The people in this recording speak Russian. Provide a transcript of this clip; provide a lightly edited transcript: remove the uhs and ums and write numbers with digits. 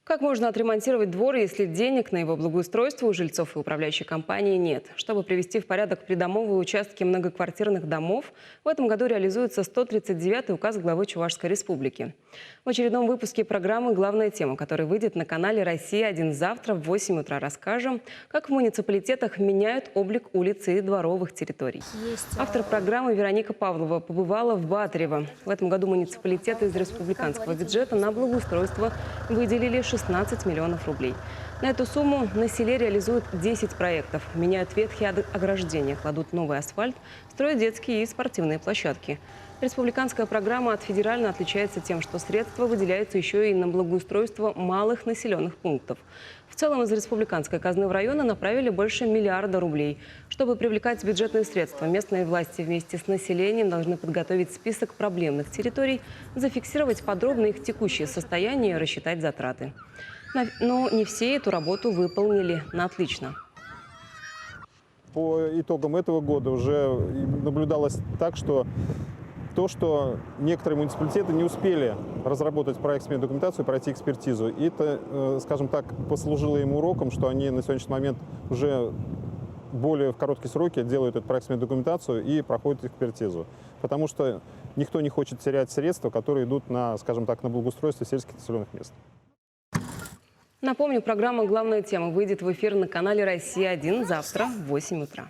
Как можно отремонтировать двор, если денег на его благоустройство у жильцов и управляющей компании нет? Чтобы привести в порядок придомовые участки многоквартирных домов, в этом году реализуется 139-й указ главы Чувашской республики. В очередном выпуске программы «Главная тема», который выйдет на канале «Россия-1» завтра в 8 утра, расскажем, как в муниципалитетах меняют облик улиц и дворовых территорий. Автор программы Вероника Павлова побывала в Батарево. В этом году муниципалитеты из республиканского бюджета на благоустройство выделили 16 миллионов рублей. На эту сумму на селе реализуют 10 проектов. Меняют ветхие ограждения, кладут новый асфальт, строят детские и спортивные площадки. Республиканская программа от федеральной отличается тем, что средства выделяются еще и на благоустройство малых населенных пунктов. В целом из республиканской казны в районы направили больше миллиарда рублей. Чтобы привлекать бюджетные средства, местные власти вместе с населением должны подготовить список проблемных территорий, зафиксировать подробно их текущее состояние и рассчитать затраты. Но не все эту работу выполнили на отлично. По итогам этого года уже наблюдалось так, что некоторые муниципалитеты не успели разработать проектную документацию, пройти экспертизу. И это, скажем так, послужило им уроком, что они на сегодняшний момент уже более в короткие сроки делают эту проектную документацию и проходят экспертизу. Потому что никто не хочет терять средства, которые идут на, скажем так, на благоустройство сельских населенных мест. Напомню, программа «Главная тема» выйдет в эфир на канале «Россия-1» завтра в 8 утра.